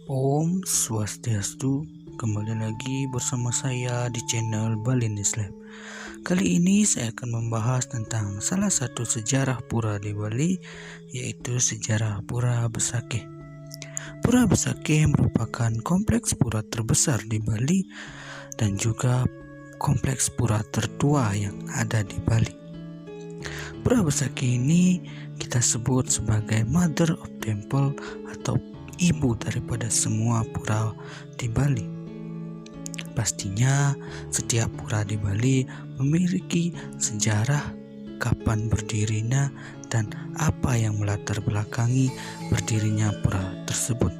Om Swastiastu, kembali lagi bersama saya di channel Balinese Lab. Kali ini saya akan membahas tentang salah satu sejarah pura di Bali, yaitu sejarah Pura Besakih. Pura Besakih merupakan kompleks pura terbesar di Bali dan juga kompleks pura tertua yang ada di Bali. Pura Besakih ini kita sebut sebagai Mother of Temple atau ibu daripada semua pura di Bali. Pastinya setiap pura di Bali memiliki sejarah kapan berdirinya dan apa yang melatar belakangi berdirinya pura tersebut.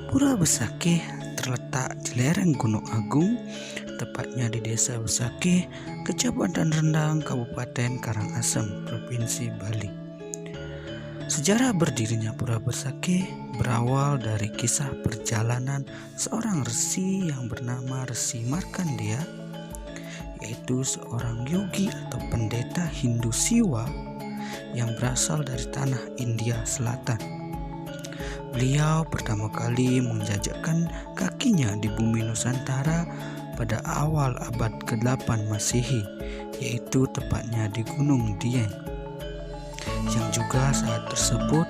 Pura Besakih terletak di lereng Gunung Agung, tepatnya di Desa Besakih, Kecamatan Rendang, Kabupaten Karangasem, Provinsi Bali. Sejarah berdirinya Pura Besakih berawal dari kisah perjalanan seorang resi yang bernama Resi Markandeya, yaitu seorang yogi atau pendeta Hindu Siwa yang berasal dari tanah India Selatan. Beliau pertama kali menjajakkan kakinya di bumi Nusantara pada awal abad ke-8 Masehi, yaitu tepatnya di Gunung Dieng, yang juga saat tersebut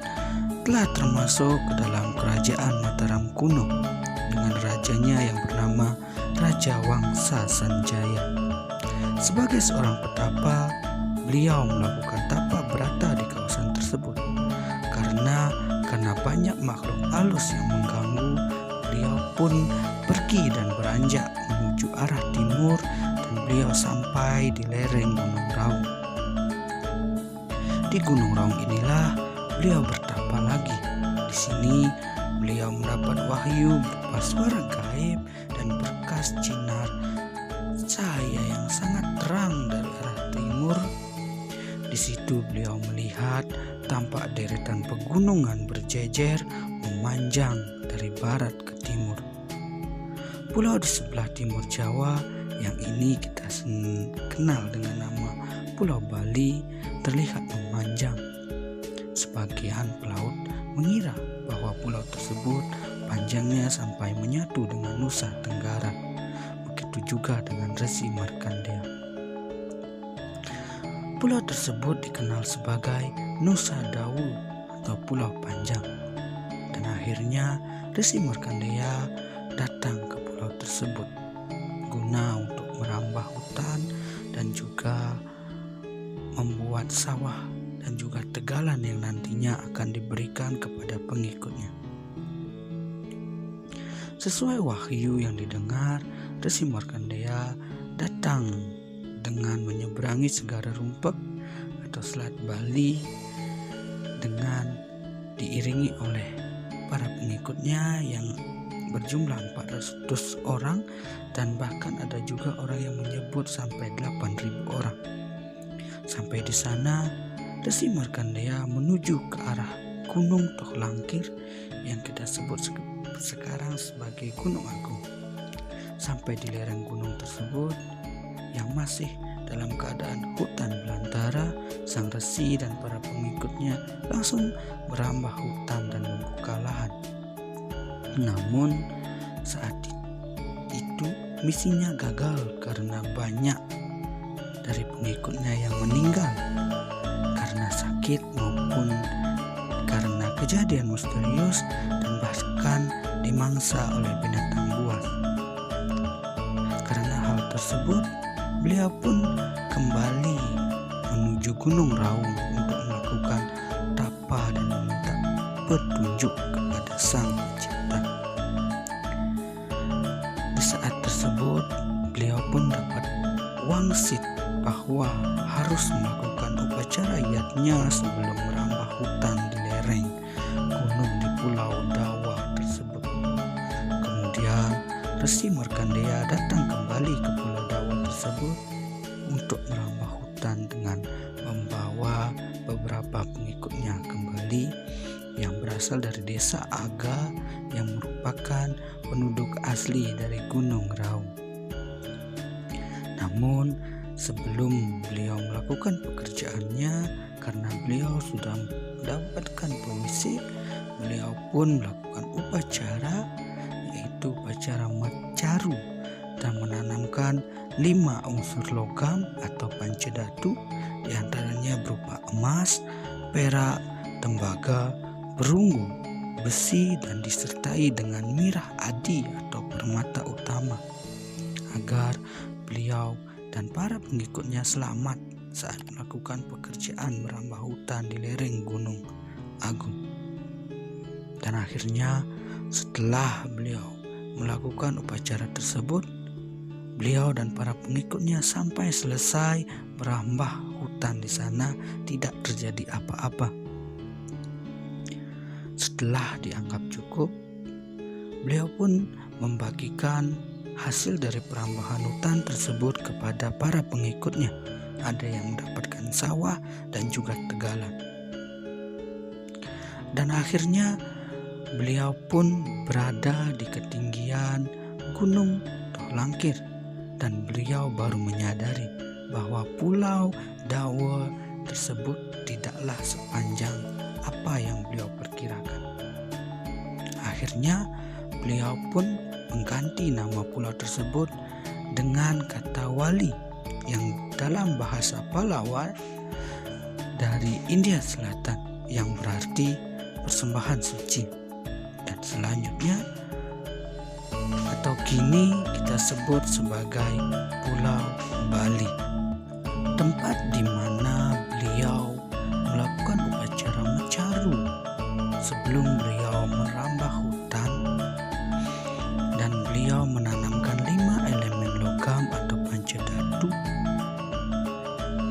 telah termasuk ke dalam kerajaan Mataram kuno dengan rajanya yang bernama Raja Wangsa Sanjaya. Sebagai seorang petapa, beliau melakukan tapa berata di kawasan tersebut. Karena banyak makhluk halus yang mengganggu, beliau pun pergi dan beranjak menuju arah timur dan beliau sampai di lereng Gunung Raung. Di Gunung Raung inilah beliau bertapa lagi. Di sini beliau mendapat wahyu berupa suara gaib dan berkas sinar cahaya yang sangat terang dari arah timur. Di situ beliau melihat tampak deretan pegunungan berjejer memanjang dari barat ke timur. Pulau di sebelah timur Jawa yang ini kita kenal dengan nama Pulau Bali terlihat memanjang. Sebagian pelaut mengira bahwa pulau tersebut panjangnya sampai menyatu dengan Nusa Tenggara. Begitu juga dengan Resi Markandeya. Pulau tersebut dikenal sebagai Nusa Dawul atau Pulau Panjang. Dan akhirnya Resi Markandeya datang ke pulau tersebut guna untuk merambah hutan dan juga membuat sawah dan juga tegalan yang nantinya akan diberikan kepada pengikutnya. Sesuai wahyu yang didengar, Resi Markandeya datang dengan menyeberangi Segara Rumpek atau Selat Bali dengan diiringi oleh para pengikutnya yang berjumlah 400 orang dan bahkan ada juga orang yang menyebut sampai 8.000 orang. Sampai di sana, Resi Markandeya menuju ke arah Gunung Tohlangkir yang kita sebut sekarang sebagai Gunung Agung. Sampai di lereng gunung tersebut yang masih dalam keadaan hutan belantara, sang resi dan para pengikutnya langsung merambah hutan dan membuka lahan. Namun saat itu misinya gagal karena banyak dari pengikutnya yang meninggal karena sakit maupun karena kejadian misterius dan bahkan dimangsa oleh binatang buas. Karena hal tersebut, beliau pun kembali menuju Gunung Raung untuk melakukan tapa dan meminta petunjuk kepada Sang Pencipta. Di saat tersebut, beliau pun dapat wangsit bahwa harus melakukan upacara yatnya sebelum merambah hutan di lereng gunung di Pulau Dawa tersebut. Kemudian Resi Markandeya datang kembali ke Pulau Dawa tersebut untuk merambah hutan dengan membawa beberapa pengikutnya kembali yang berasal dari desa Aga yang merupakan penduduk asli dari Gunung Raung. Namun sebelum beliau melakukan pekerjaannya, karena beliau sudah mendapatkan permisi beliau pun melakukan upacara, yaitu upacara Macaru, dan menanamkan 5 unsur logam atau pancadhatu, diantaranya berupa emas, perak, tembaga, perunggu, besi, dan disertai dengan mirah adi atau permata utama, agar beliau dan para pengikutnya selamat saat melakukan pekerjaan merambah hutan di lereng Gunung Agung. Dan akhirnya setelah beliau melakukan upacara tersebut, beliau dan para pengikutnya sampai selesai merambah hutan di sana tidak terjadi apa-apa. Setelah dianggap cukup, beliau pun membagikan hasil dari perambahan hutan tersebut kepada para pengikutnya. Ada yang mendapatkan sawah dan juga tegalan. Dan akhirnya beliau pun berada di ketinggian Gunung Tohlangkir, dan beliau baru menyadari bahwa Pulau Dawa tersebut tidaklah sepanjang apa yang beliau perkirakan. Akhirnya beliau pun mengganti nama pulau tersebut dengan kata Wali, yang dalam bahasa Palawan dari India Selatan yang berarti persembahan suci. Dan selanjutnya atau kini kita sebut sebagai Pulau Bali, tempat di mana beliau melakukan upacara Macaru sebelum beliau merambah hutan, dan beliau menanamkan 5 elemen logam atau pancadhatu.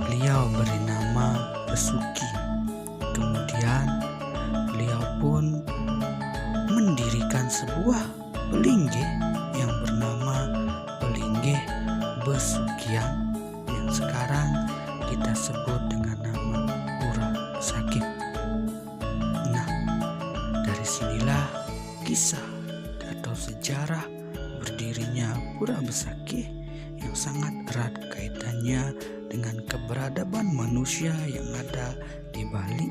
Beliau beri nama Besuki. Kemudian beliau pun mendirikan sebuah pelinggih yang bernama Pelinggih Besukian, yang sekarang kita sebut dengan nama Pura Besakih. Nah, dari sinilah kisah atau sejarah berdirinya Pura Besakih yang sangat erat kaitannya dengan keberadaban manusia yang ada di Bali,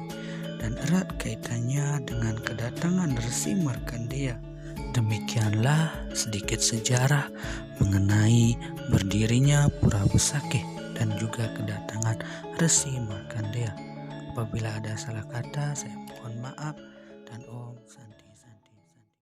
dan erat kaitannya dengan kedatangan Resi Markandeya. Demikianlah sedikit sejarah mengenai berdirinya Pura Besakih dan juga kedatangan Resi Markandeya. Apabila ada salah kata, saya mohon maaf, dan Om